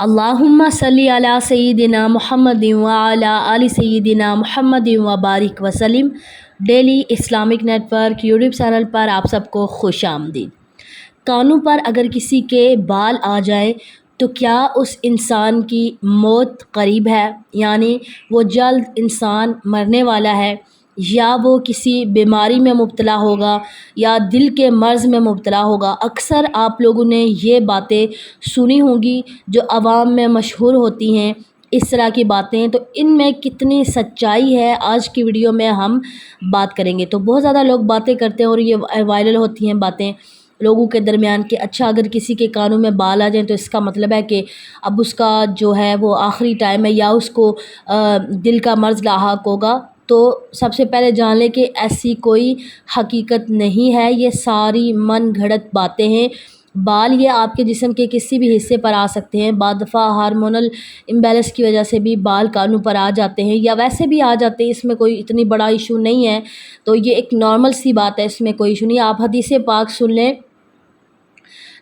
اللہم صلی علی سیدنا محمد وعلی آل سیدنا محمد وبارک وسلم۔ Daily Islamic network YouTube channel پر آپ سب کو خوش آمدید۔ کانوں پر اگر کسی کے بال آ جائیں تو کیا اس انسان کی موت قریب ہے؟ یعنی وہ جلد انسان مرنے والا ہے، یا وہ کسی بیماری میں مبتلا ہوگا، یا دل کے مرض میں مبتلا ہوگا۔ اکثر آپ لوگوں نے یہ باتیں سنی ہوں گی جو عوام میں مشہور ہوتی ہیں، اس طرح کی باتیں، تو ان میں کتنی سچائی ہے آج کی ویڈیو میں ہم بات کریں گے۔ تو بہت زیادہ لوگ باتیں کرتے ہیں اور یہ وائرل ہوتی ہیں باتیں لوگوں کے درمیان کہ اچھا اگر کسی کے کانوں میں بال آ جائیں تو اس کا مطلب ہے کہ اب اس کا جو ہے وہ آخری ٹائم ہے، یا اس کو دل کا مرض لاحق ہوگا۔ تو سب سے پہلے جان لیں کہ ایسی کوئی حقیقت نہیں ہے، یہ ساری من گھڑت باتیں ہیں۔ بال یہ آپ کے جسم کے کسی بھی حصے پر آ سکتے ہیں، بعض دفعہ ہارمونل امبیلنس کی وجہ سے بھی بال کانوں پر آ جاتے ہیں، یا ویسے بھی آ جاتے ہیں، اس میں کوئی اتنی بڑا ایشو نہیں ہے۔ تو یہ ایک نارمل سی بات ہے، اس میں کوئی ایشو نہیں۔ آپ حدیث پاک سن لیں،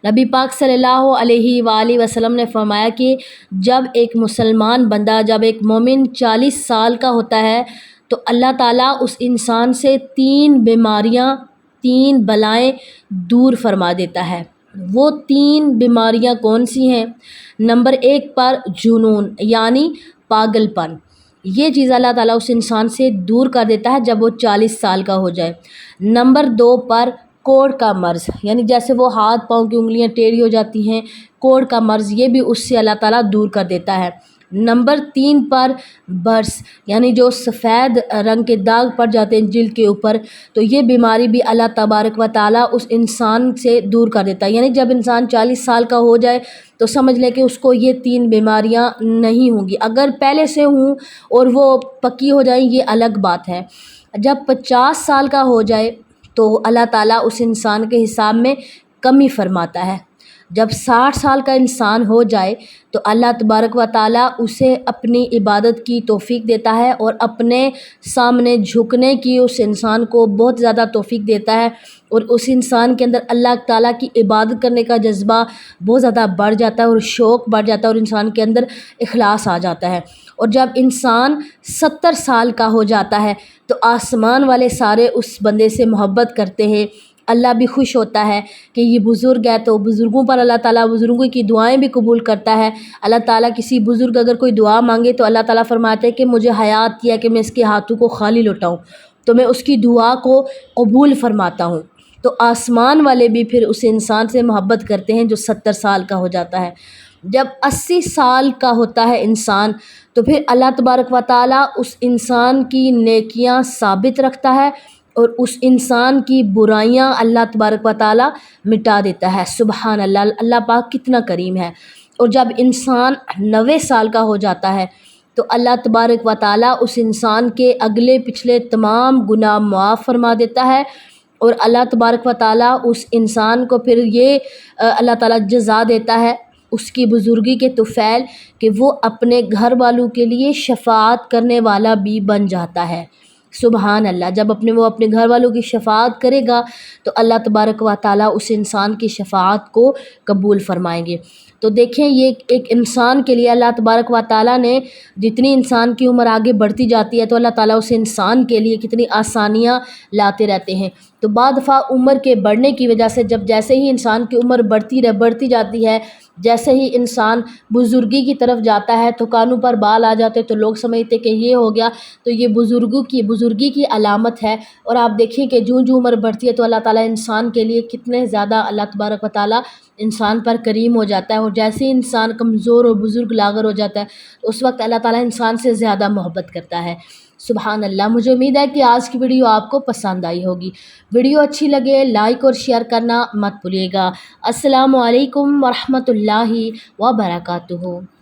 نبی پاک صلی اللہ علیہ وآلہ وسلم نے فرمایا کہ جب ایک مسلمان بندہ، جب ایک مومن 40 سال کا ہوتا ہے تو اللہ تعالیٰ اس انسان سے 3 بیماریاں، 3 بلائیں دور فرما دیتا ہے۔ وہ 3 بیماریاں کون سی ہیں؟ نمبر 1 پر جنون یعنی پاگل پن، یہ چیز اللہ تعالیٰ اس انسان سے دور کر دیتا ہے جب وہ 40 سال کا ہو جائے۔ نمبر 2 پر کوڑ کا مرض، یعنی جیسے وہ ہاتھ پاؤں کی انگلیاں ٹیڑھی ہو جاتی ہیں، کوڑ کا مرض، یہ بھی اس سے اللہ تعالیٰ دور کر دیتا ہے۔ نمبر 3 پر برس، یعنی جو سفید رنگ کے داغ پڑ جاتے ہیں جلد کے اوپر، تو یہ بیماری بھی اللہ تبارک و تعالیٰ اس انسان سے دور کر دیتا ہے۔ یعنی جب انسان 40 سال کا ہو جائے تو سمجھ لے کہ اس کو یہ 3 بیماریاں نہیں ہوں گی۔ اگر پہلے سے ہوں اور وہ پکی ہو جائیں یہ الگ بات ہے۔ جب 50 سال کا ہو جائے تو اللہ تعالیٰ اس انسان کے حساب میں کمی فرماتا ہے۔ جب 60 سال کا انسان ہو جائے تو اللہ تبارک و تعالیٰ اسے اپنی عبادت کی توفیق دیتا ہے، اور اپنے سامنے جھکنے کی اس انسان کو بہت زیادہ توفیق دیتا ہے، اور اس انسان کے اندر اللہ تعالیٰ کی عبادت کرنے کا جذبہ بہت زیادہ بڑھ جاتا ہے، اور شوق بڑھ جاتا ہے، اور انسان کے اندر اخلاص آ جاتا ہے۔ اور جب انسان 70 سال کا ہو جاتا ہے تو آسمان والے سارے اس بندے سے محبت کرتے ہیں، اللہ بھی خوش ہوتا ہے کہ یہ بزرگ ہے، تو بزرگوں پر اللہ تعالیٰ بزرگوں کی دعائیں بھی قبول کرتا ہے۔ اللہ تعالیٰ کسی بزرگ اگر کوئی دعا مانگے تو اللہ تعالیٰ فرماتے ہیں کہ مجھے حیات دیا کہ میں اس کے ہاتھوں کو خالی لوٹاؤں، تو میں اس کی دعا کو قبول فرماتا ہوں۔ تو آسمان والے بھی پھر اس انسان سے محبت کرتے ہیں جو 70 سال کا ہو جاتا ہے۔ جب 80 سال کا ہوتا ہے انسان تو پھر اللہ تبارک و تعالیٰ اس انسان کی نیکیاں ثابت رکھتا ہے، اور اس انسان کی برائیاں اللہ تبارک و تعالیٰ مٹا دیتا ہے۔ سبحان اللہ، اللہ پاک کتنا کریم ہے۔ اور جب انسان 90 سال کا ہو جاتا ہے تو اللہ تبارک و تعالیٰ اس انسان کے اگلے پچھلے تمام گناہ معاف فرما دیتا ہے، اور اللہ تبارک و تعالیٰ اس انسان کو پھر یہ اللہ تعالیٰ جزا دیتا ہے اس کی بزرگی کے طفیل کہ وہ اپنے گھر والوں کے لیے شفاعت کرنے والا بھی بن جاتا ہے۔ سبحان اللہ، جب وہ اپنے گھر والوں کی شفاعت کرے گا تو اللہ تبارک و تعالیٰ اس انسان کی شفاعت کو قبول فرمائیں گے۔ تو دیکھیں یہ ایک انسان کے لیے اللہ تبارک و تعالیٰ نے جتنی انسان کی عمر آگے بڑھتی جاتی ہے تو اللہ تعالیٰ اس انسان کے لیے کتنی آسانیاں لاتے رہتے ہیں۔ تو بعض دفعہ عمر کے بڑھنے کی وجہ سے جیسے ہی انسان کی عمر بڑھتی جاتی ہے، جیسے ہی انسان بزرگی کی طرف جاتا ہے تو کانوں پر بال آ جاتے تو لوگ سمجھتے کہ یہ ہو گیا، تو یہ بزرگی کی علامت ہے۔ اور آپ دیکھیں کہ جو عمر بڑھتی ہے تو اللہ تعالیٰ انسان کے لیے کتنے زیادہ اللہ تبارک و تعالیٰ انسان پر کریم ہو جاتا ہے، اور جیسے ہی انسان کمزور اور بزرگ لاغر ہو جاتا ہے اس وقت اللہ تعالیٰ انسان سے زیادہ محبت کرتا ہے۔ سبحان اللہ۔ مجھے امید ہے کہ آج کی ویڈیو آپ کو پسند آئی ہوگی۔ ویڈیو اچھی لگے لائک اور شیئر کرنا مت بھولیے گا۔ السلام علیکم ورحمۃ اللہ وبرکاتہ۔